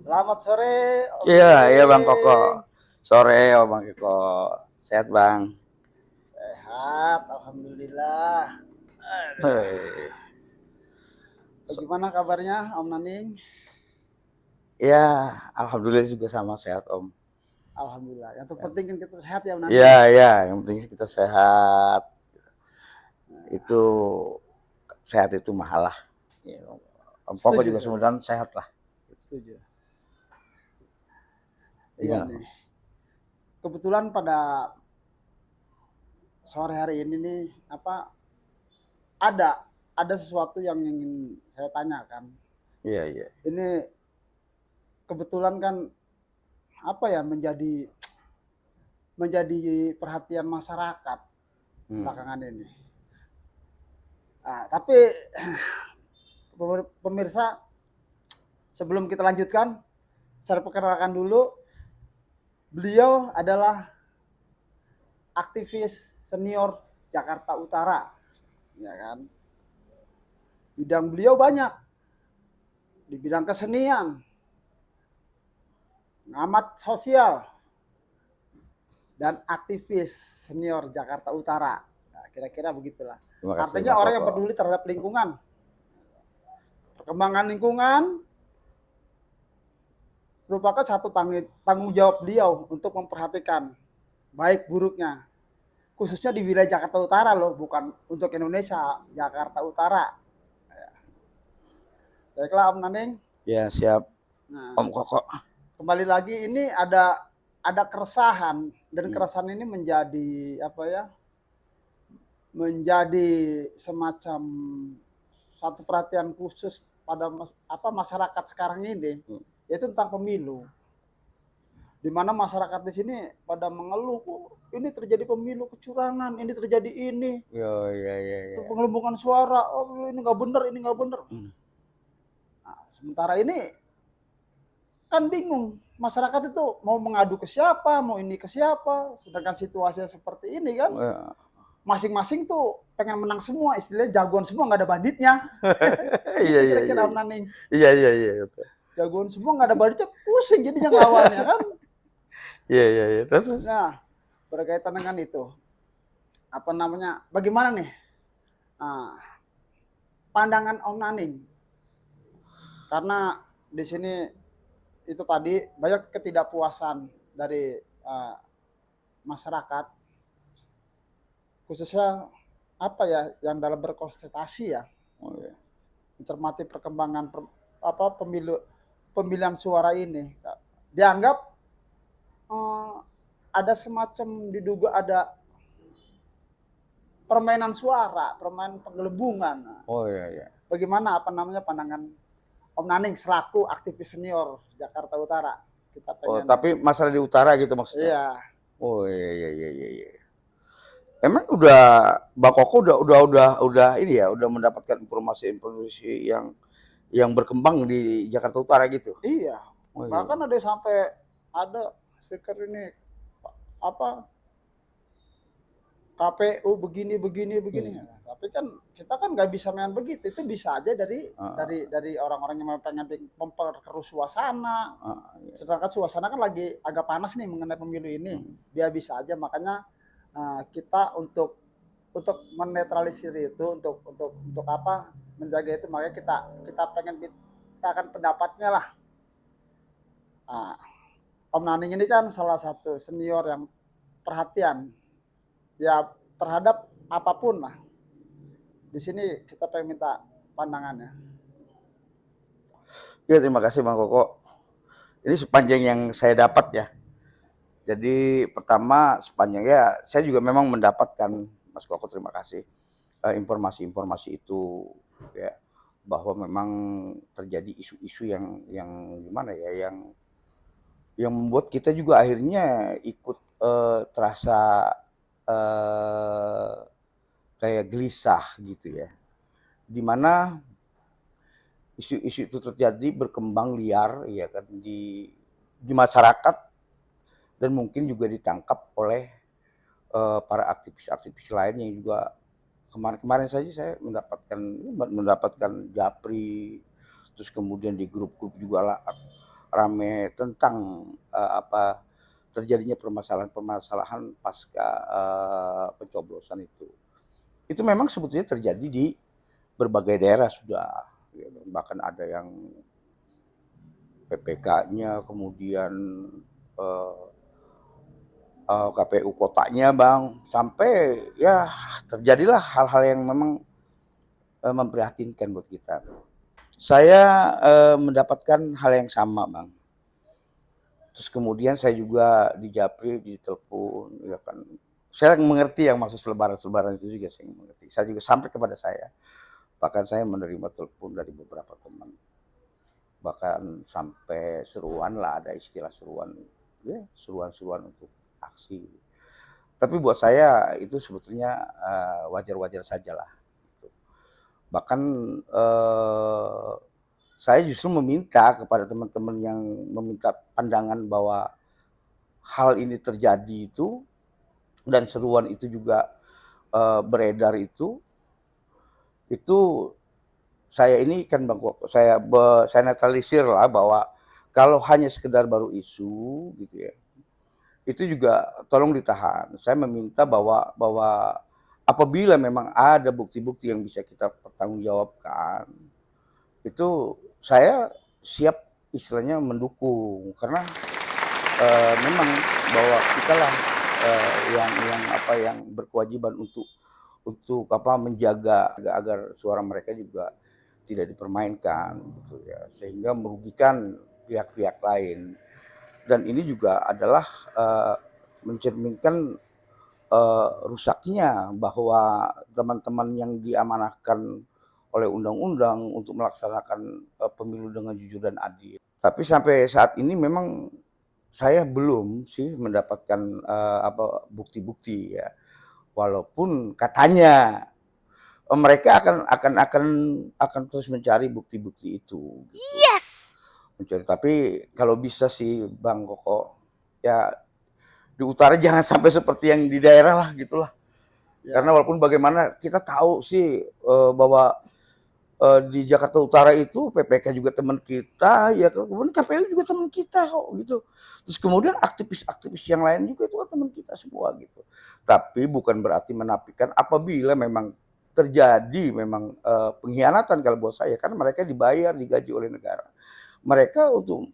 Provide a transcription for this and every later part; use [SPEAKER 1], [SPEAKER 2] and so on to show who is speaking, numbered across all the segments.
[SPEAKER 1] Selamat sore, Om
[SPEAKER 2] Iya, iya Bang Koko.
[SPEAKER 1] Naning.
[SPEAKER 2] Sore, oh Bang Koko. Sehat Bang.
[SPEAKER 1] Sehat, alhamdulillah. Aduh.
[SPEAKER 2] Hei.
[SPEAKER 1] Bagaimana kabarnya, Om Naning?
[SPEAKER 2] Ya, alhamdulillah juga sama sehat Om.
[SPEAKER 1] Alhamdulillah. Yang terpenting kan kita sehat ya, Om Naning.
[SPEAKER 2] Iya, iya, yang penting kita sehat. Itu sehat itu mahal lah. Ya, Om Koko
[SPEAKER 1] Setuju
[SPEAKER 2] juga
[SPEAKER 1] saya.
[SPEAKER 2] semudahan sehat lah.
[SPEAKER 1] Setuju. Iya
[SPEAKER 2] Gimana
[SPEAKER 1] nih.
[SPEAKER 2] Bang?
[SPEAKER 1] Kebetulan pada sore hari ini nih ada sesuatu yang ingin saya tanyakan.
[SPEAKER 2] Iya, iya.
[SPEAKER 1] Ini kebetulan kan menjadi menjadi perhatian masyarakat belakangan ini. Tapi pemirsa, sebelum kita lanjutkan, saya perkenalkan dulu. Beliau adalah aktivis senior Jakarta Utara, ya kan? Bidang beliau banyak di bidang kesenian, ngamat sosial, dan aktivis senior Jakarta Utara. Nah, kira-kira begitulah.
[SPEAKER 2] Terima kasih
[SPEAKER 1] Artinya
[SPEAKER 2] Bang
[SPEAKER 1] orang yang
[SPEAKER 2] Koko.
[SPEAKER 1] peduli terhadap lingkungan, perkembangan lingkungan merupakan satu tanggung jawab beliau untuk memperhatikan baik buruknya, khususnya di wilayah Jakarta Utara loh, bukan untuk Indonesia, Jakarta Utara. Baiklah Om Naning.
[SPEAKER 2] Ya, siap
[SPEAKER 1] Nah,
[SPEAKER 2] Om Koko.
[SPEAKER 1] kembali lagi ini ada keresahan, dan keresahan ini menjadi semacam satu perhatian khusus pada masyarakat sekarang ini, yaitu tentang pemilu. Di mana masyarakat di sini pada mengeluh, ini terjadi pemilu kecurangan, ini terjadi ini,
[SPEAKER 2] Yo, iya, iya, iya.
[SPEAKER 1] penggelembungan suara, oh ini nggak benar, ini nggak benar. Nah, sementara ini kan bingung, masyarakat itu mau mengadu ke siapa, mau ini ke siapa, sedangkan situasinya seperti ini kan, masing-masing tuh pengen menang semua, istilahnya jagoan semua, nggak ada banditnya.
[SPEAKER 2] Iya,
[SPEAKER 1] Gitu
[SPEAKER 2] iya, iya.
[SPEAKER 1] kira-kira Om Naning.
[SPEAKER 2] Iya, iya, iya.
[SPEAKER 1] Jagoan semua nggak ada banditnya, pusing jadinya ngelawannya kan.
[SPEAKER 2] Iya, iya, iya. Terus?
[SPEAKER 1] Nah, berkaitan dengan itu, bagaimana nih pandangan Om Naning? Karena di sini itu tadi banyak ketidakpuasan dari masyarakat, khususnya yang dalam berkonsultasi ya, mencermati perkembangan pemilihan suara ini, dianggap ada semacam diduga ada permainan suara, permainan penggelembungan.
[SPEAKER 2] Oh iya, iya.
[SPEAKER 1] Bagaimana pandangan Om Naning selaku aktivis senior Jakarta Utara? Kita
[SPEAKER 2] Oh,
[SPEAKER 1] pengen.
[SPEAKER 2] tapi masalah di utara gitu maksudnya?
[SPEAKER 1] Iya.
[SPEAKER 2] Oh iya, iya, iya, iya, iya. Emang Mbak Koko udah ini ya, udah mendapatkan informasi yang berkembang di Jakarta Utara gitu?
[SPEAKER 1] Iya.
[SPEAKER 2] Oh iya.
[SPEAKER 1] Bahkan ada sampai ada stiker ini KPU begini. Tapi kan kita kan nggak bisa main begitu. Itu bisa aja dari orang-orang yang pengen memperkeruh suasana.
[SPEAKER 2] Iya.
[SPEAKER 1] Sedangkan suasana kan lagi agak panas nih mengenai pemilu ini. Dia bisa aja, makanya kita untuk menetralisir itu, untuk menjaga itu, makanya kita pengen mintakan pendapatnya lah. Om Naning ini kan salah satu senior yang perhatian ya terhadap apapun lah. Di sini kita pengen minta pandangannya.
[SPEAKER 2] Ya, terima kasih Bang Koko. Ini sepanjang yang saya dapat ya. Jadi pertama sepanjangnya saya juga memang mendapatkan, Mas Koko terima kasih, informasi-informasi itu ya, bahwa memang terjadi isu-isu yang gimana ya, yang membuat kita juga akhirnya ikut terasa kayak gelisah gitu ya. Dimana isu-isu itu terjadi berkembang liar ya kan di masyarakat, dan mungkin juga ditangkap oleh para aktivis-aktivis lain yang juga kemarin saja saya mendapatkan japri, terus kemudian di grup-grup juga lah rame tentang terjadinya permasalahan-permasalahan pasca pencoblosan itu. Itu memang sebetulnya terjadi di berbagai daerah sudah, gitu. Bahkan ada yang PPK-nya, kemudian KPU kotanya, Bang, sampai ya terjadilah hal-hal yang memang memprihatinkan buat kita. Saya mendapatkan hal yang sama, Bang. Terus kemudian saya juga di Japri, ditelepon, ya kan. Saya mengerti yang maksud selebaran-selebaran itu juga saya mengerti. Saya juga sampai kepada saya. Bahkan saya menerima telepon dari beberapa teman. Bahkan sampai seruan lah, ada istilah seruan. Ya, seruan-seruan untuk aksi. Tapi buat saya itu sebetulnya wajar-wajar saja lah. Bahkan saya justru meminta kepada teman-teman yang meminta pandangan bahwa hal ini terjadi itu dan seruan itu juga beredar itu saya ini kan Bang Koko, saya netralisir lah bahwa kalau hanya sekedar baru isu gitu ya, itu juga tolong ditahan. Saya meminta bahwa apabila memang ada bukti-bukti yang bisa kita pertanggungjawabkan, itu saya siap istilahnya mendukung, karena memang bahwa kita lah yang berkewajiban untuk menjaga agar suara mereka juga tidak dipermainkan gitu ya, sehingga merugikan pihak-pihak lain. Dan ini juga adalah mencerminkan rusaknya bahwa teman-teman yang diamanahkan oleh undang-undang untuk melaksanakan pemilu dengan jujur dan adil. Tapi sampai saat ini memang saya belum sih mendapatkan bukti-bukti ya. Walaupun katanya mereka akan terus mencari bukti-bukti itu. Gitu.
[SPEAKER 3] Yes.
[SPEAKER 2] Mencari. Tapi kalau bisa sih Bang Koko, ya di utara jangan sampai seperti yang di daerah lah gitulah. Ya. Karena walaupun bagaimana kita tahu sih bahwa di Jakarta Utara itu PPK juga teman kita, ya kemudian KPU juga teman kita kok gitu. Terus kemudian aktivis-aktivis yang lain juga itu kan teman kita semua gitu. Tapi bukan berarti menafikan apabila memang terjadi memang pengkhianatan kalau buat saya, karena mereka dibayar, digaji oleh negara. Mereka untuk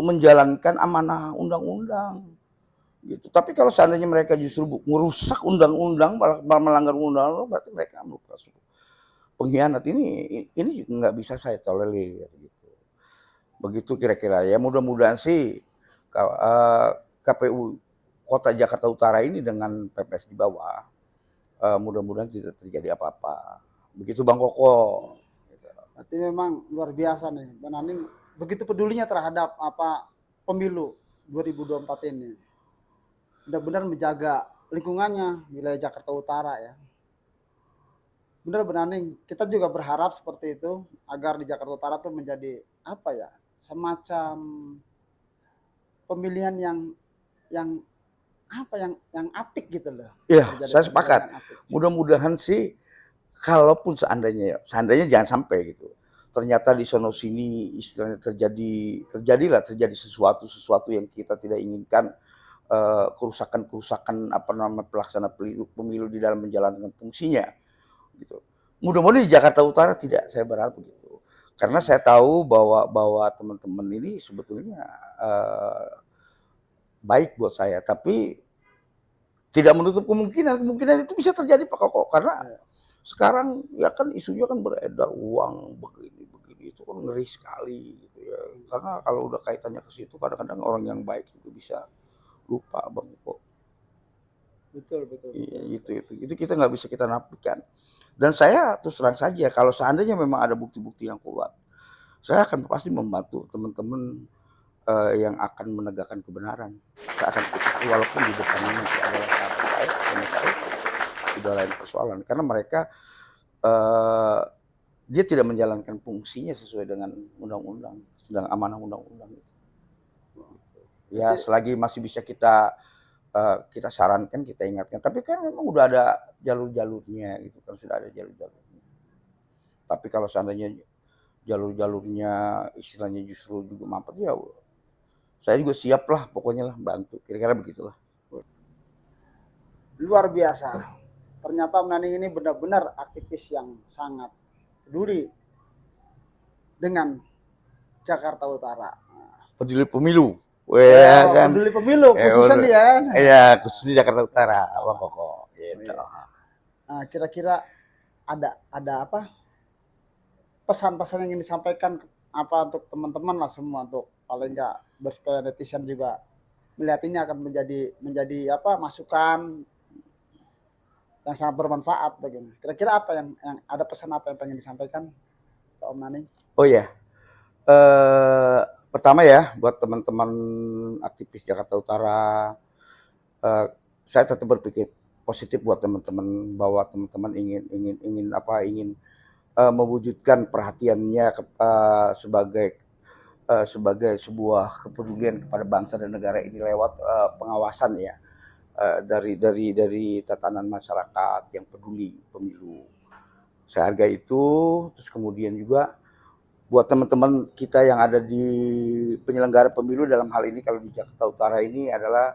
[SPEAKER 2] menjalankan amanah undang-undang gitu. Tapi kalau seandainya mereka justru merusak undang-undang, malah melanggar undang-undang, berarti mereka merupakan pengkhianat. Ini nggak bisa saya tolerir gitu. Begitu kira-kira ya, mudah-mudahan sih KPU Kota Jakarta Utara ini dengan PPS di bawah mudah-mudahan tidak terjadi apa-apa. Begitu Bang Koko.
[SPEAKER 1] Berarti memang luar biasa nih, Bang Aning begitu pedulinya terhadap pemilu 2024 ini. Benar-benar menjaga lingkungannya wilayah Jakarta Utara ya. Benar Bang Aning, kita juga berharap seperti itu agar di Jakarta Utara tuh menjadi semacam pemilihan yang apik gitu loh.
[SPEAKER 2] Iya, saya sepakat. Mudah-mudahan sih, kalaupun seandainya jangan sampai gitu. Ternyata di sono sini istilahnya terjadi sesuatu yang kita tidak inginkan, kerusakan pelaksana pemilu di dalam menjalankan fungsinya gitu. Mudah-mudahan di Jakarta Utara tidak, saya berharap begitu. Karena saya tahu bahwa teman-teman ini sebetulnya baik buat saya, tapi tidak menutup kemungkinan itu bisa terjadi Pak Koko, karena sekarang ya kan isunya kan beredar uang begini itu kan ngeri sekali gitu ya. Karena kalau udah kaitannya ke situ kadang-kadang orang yang baik juga bisa lupa Bang Koko.
[SPEAKER 1] Betul.
[SPEAKER 2] Iya, itu kita nggak bisa kita nafikan. Dan saya terus terang saja, kalau seandainya memang ada bukti-bukti yang kuat, saya akan pasti membantu teman-teman yang akan menegakkan kebenaran. Saya akan walaupun di depannya masih adalah sahabat saya, sama saya, sudah lain persoalan. Karena mereka dia tidak menjalankan fungsinya sesuai dengan undang-undang, sedang amanah undang-undang. Ya selagi masih bisa kita sarankan, kita ingatkan. Tapi kan memang udah ada jalur-jalurnya gitu kan, sudah ada jalur-jalurnya. Tapi kalau seandainya jalur-jalurnya istilahnya justru juga mampet, ya saya juga siap lah pokoknya lah bantu, kira-kira begitulah.
[SPEAKER 1] Luar biasa. Ternyata Om Nani ini benar-benar aktivis yang sangat peduli dengan Jakarta Utara.
[SPEAKER 2] Peduli pemilu, wah kan,
[SPEAKER 1] Peduli pemilu khususnya dia.
[SPEAKER 2] ya khususnya Jakarta Utara, Bang Koko, gitu.
[SPEAKER 1] Nah, kira-kira ada apa pesan-pesan yang ingin disampaikan apa untuk teman-teman lah semua, untuk paling enggak bersupaya netizen juga melihat ini akan menjadi apa masukan yang sangat bermanfaat bagaimana. Kira-kira apa yang ada pesan apa yang pengen disampaikan ke Om Nani?
[SPEAKER 2] Oh ya, pertama ya buat teman-teman aktivis Jakarta Utara, saya tetap berpikir positif buat teman-teman, bahwa teman-teman ingin mewujudkan perhatiannya sebagai sebuah kepedulian kepada bangsa dan negara ini lewat pengawasan ya, dari tatanan masyarakat yang peduli pemilu. Saya hargai itu. Terus kemudian juga buat teman-teman kita yang ada di penyelenggara pemilu, dalam hal ini kalau di Jakarta Utara ini adalah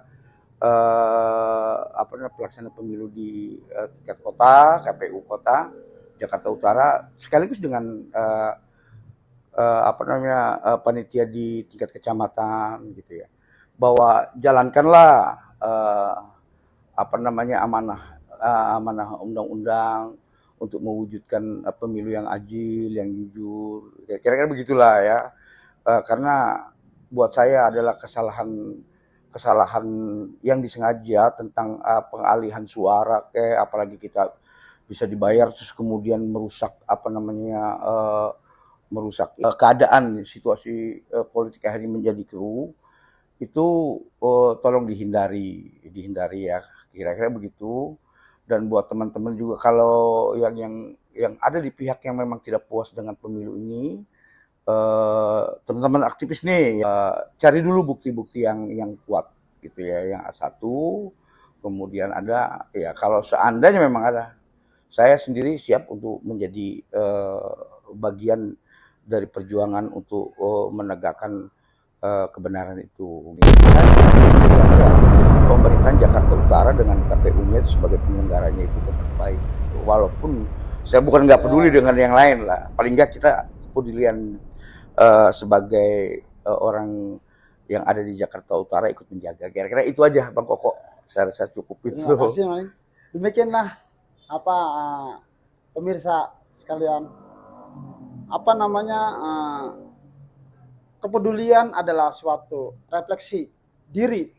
[SPEAKER 2] pelaksana pemilu di tingkat kota, KPU kota Jakarta Utara, sekaligus dengan panitia di tingkat kecamatan gitu ya, bahwa jalankanlah amanah undang-undang untuk mewujudkan pemilu yang adil, yang jujur, kira-kira begitulah ya. Karena buat saya adalah kesalahan yang disengaja tentang pengalihan suara, apalagi kita bisa dibayar terus kemudian merusak keadaan situasi politik hari ini menjadi keruh, itu tolong dihindari ya, kira-kira begitu. Dan buat teman-teman juga kalau yang ada di pihak yang memang tidak puas dengan pemilu ini, teman-teman aktivis nih, cari dulu bukti-bukti yang kuat gitu ya, yang satu. Kemudian ada ya, kalau seandainya memang ada, saya sendiri siap untuk menjadi bagian dari perjuangan untuk menegakkan kebenaran itu. Pemerintahan Jakarta Utara dengan KPU-nya sebagai penyelenggaranya itu tetap baik. Walaupun saya bukan nggak peduli dengan yang lain lah, paling nggak kita kepedulian sebagai orang yang ada di Jakarta Utara ikut menjaga. Kira-kira itu aja Bang Koko, saya rasa cukup itu.
[SPEAKER 1] Terima kasih Mani. Demikianlah pemirsa sekalian, kepedulian adalah suatu refleksi diri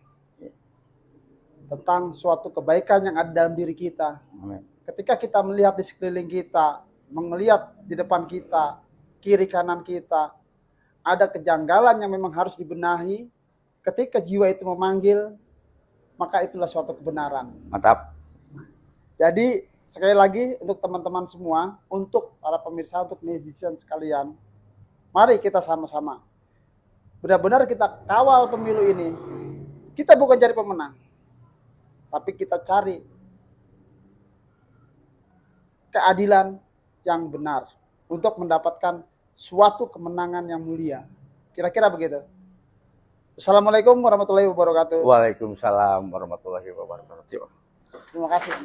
[SPEAKER 1] tentang suatu kebaikan yang ada dalam diri kita.
[SPEAKER 2] Amin.
[SPEAKER 1] Ketika kita melihat di sekeliling kita, melihat di depan kita, kiri kanan kita, ada kejanggalan yang memang harus dibenahi. Ketika jiwa itu memanggil, maka itulah suatu kebenaran.
[SPEAKER 2] Mantap.
[SPEAKER 1] Jadi sekali lagi untuk teman-teman semua, untuk para pemirsa, untuk netizen sekalian, mari kita sama-sama benar-benar kita kawal pemilu ini. Kita bukan cari pemenang, tapi kita cari keadilan yang benar untuk mendapatkan suatu kemenangan yang mulia. Kira-kira begitu. Assalamualaikum warahmatullahi wabarakatuh.
[SPEAKER 2] Waalaikumsalam warahmatullahi wabarakatuh.
[SPEAKER 1] Terima kasih.